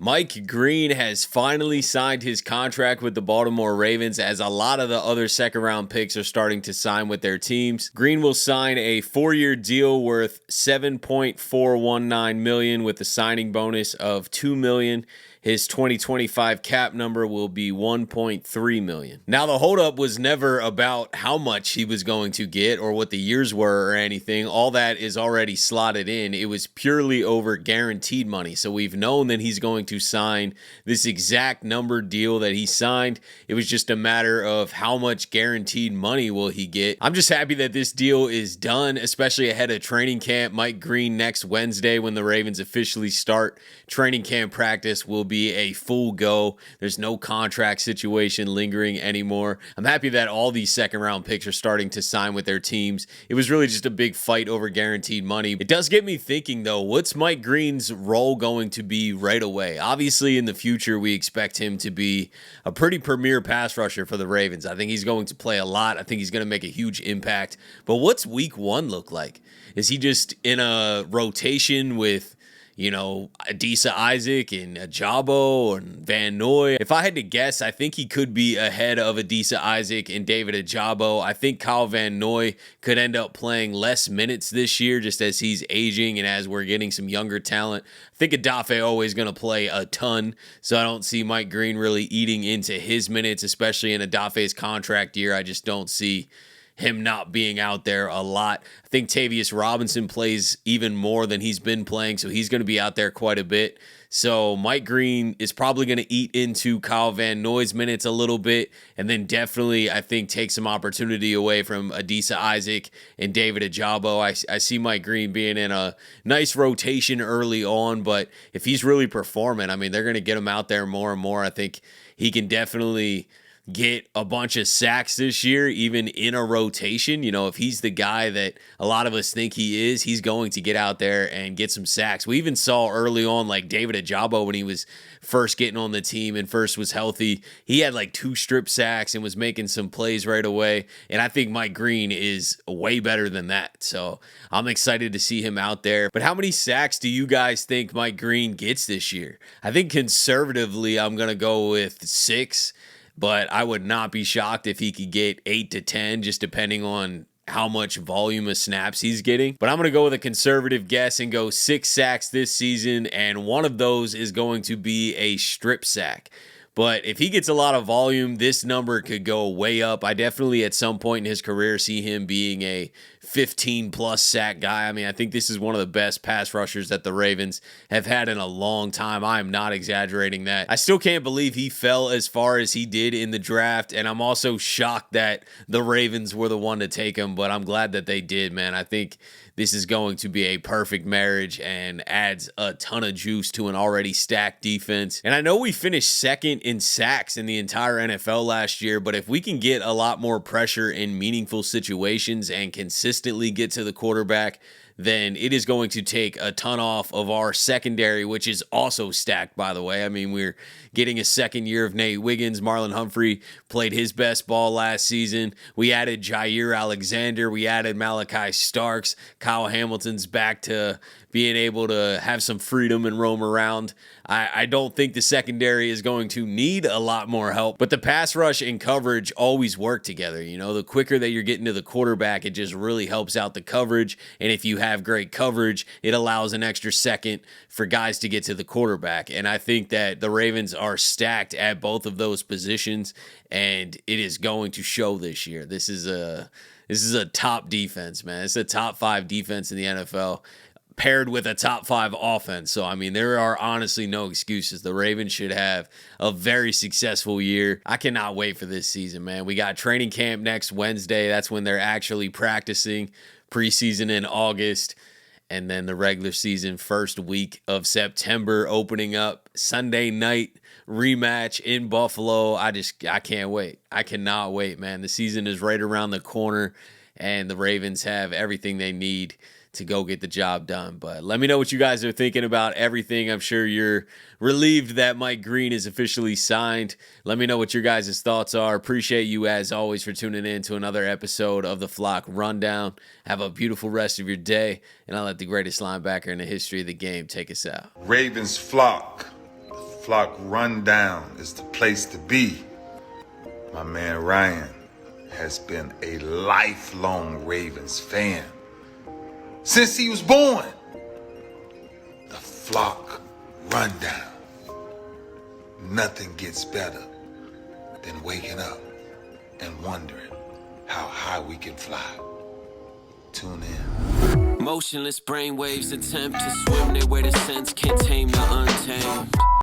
Mike Green has finally signed his contract with the Baltimore Ravens, as a lot of the other second-round picks are starting to sign with their teams. Green will sign a 4-year deal worth $7.419 million with a signing bonus of $2 million. His 2025 cap number will be $1.3 million. Now, the holdup was never about how much he was going to get or what the years were or anything. All that is already slotted in. It was purely over guaranteed money. So we've known that he's going to sign this exact number deal that he signed. It was just a matter of how much guaranteed money will he get. I'm just happy that this deal is done, especially ahead of training camp. Mike Green next Wednesday, when the Ravens officially start training camp practice, will be a full go. There's no contract situation lingering anymore. I'm happy that all these second round picks are starting to sign with their teams. It was really just a big fight over guaranteed money. It does get me thinking though, what's Mike Green's role going to be right away? Obviously in the future, we expect him to be a pretty premier pass rusher for the Ravens. I think he's going to play a lot. I think he's going to make a huge impact. But what's week one look like? Is he just in a rotation with Adisa Isaac and Ajabo and Van Noy? If I had to guess, I think he could be ahead of Adisa Isaac and David Ajabo. I think Kyle Van Noy could end up playing less minutes this year just as he's aging and as we're getting some younger talent. I think Odafe always going to play a ton, so I don't see Mike Green really eating into his minutes, especially in Adafe's contract year. I just don't see him not being out there a lot. I think Tavius Robinson plays even more than he's been playing, so he's going to be out there quite a bit. So Mike Green is probably going to eat into Kyle Van Noy's minutes a little bit, and then definitely, I think, take some opportunity away from Adisa Isaac and David Ajabo. I see Mike Green being in a nice rotation early on, but if he's really performing, I mean, they're going to get him out there more and more. I think he can definitely get a bunch of sacks this year, even in a rotation. If he's the guy that a lot of us think he is, he's going to get out there and get some sacks. We even saw early on, like David Ajabo, when he was first getting on the team and first was healthy, he had like 2 strip sacks and was making some plays right away. And I think Mike Green is way better than that. So I'm excited to see him out there. But how many sacks do you guys think Mike Green gets this year? I think conservatively, I'm going to go with 6. But I would not be shocked if he could get 8 to 10, just depending on how much volume of snaps he's getting. But I'm going to go with a conservative guess and go 6 sacks this season, and one of those is going to be a strip sack. But if he gets a lot of volume, this number could go way up. I definitely, at some point in his career, see him being a 15-plus sack guy. I mean, I think this is one of the best pass rushers that the Ravens have had in a long time. I am not exaggerating that. I still can't believe he fell as far as he did in the draft, and I'm also shocked that the Ravens were the one to take him, but I'm glad that they did, man. I think this is going to be a perfect marriage and adds a ton of juice to an already stacked defense. And I know we finished second in sacks in the entire NFL last year, but if we can get a lot more pressure in meaningful situations and consistently get to the quarterback, then it is going to take a ton off of our secondary, which is also stacked, by the way. I mean, we're getting a second year of Nate Wiggins. Marlon Humphrey played his best ball last season. We added Jair Alexander. We added Malachi Starks. Kyle Hamilton's back to being able to have some freedom and roam around. I don't think the secondary is going to need a lot more help, but the pass rush and coverage always work together. The quicker that you're getting to the quarterback, it just really helps out the coverage. And if you have great coverage, it allows an extra second for guys to get to the quarterback. And I think that the Ravens are stacked at both of those positions, and it is going to show this year. This is a top defense, man. It's a top 5 defense in the NFL, paired with a top 5 offense. So, I mean, there are honestly no excuses. The Ravens should have a very successful year. I cannot wait for this season, man. We got training camp next Wednesday. That's when they're actually practicing. Preseason in August. And then the regular season first week of September opening up. Sunday night rematch in Buffalo. I can't wait. I cannot wait, man. The season is right around the corner, and the Ravens have everything they need to go get the job done. But let me know what you guys are thinking about everything. I'm sure you're relieved that Mike Green is officially signed. Let me know what your guys' thoughts are. Appreciate you, as always, for tuning in to another episode of the Flock Rundown. Have a beautiful rest of your day, and I'll let the greatest linebacker in the history of the game take us out. Ravens Flock. Flock Rundown is the place to be. My man Ryan has been a lifelong Ravens fan since he was born. The Flock Rundown. Nothing gets better than waking up and wondering how high we can fly. Tune in. Motionless brainwaves attempt to swim their way to sense, can't tame the untamed.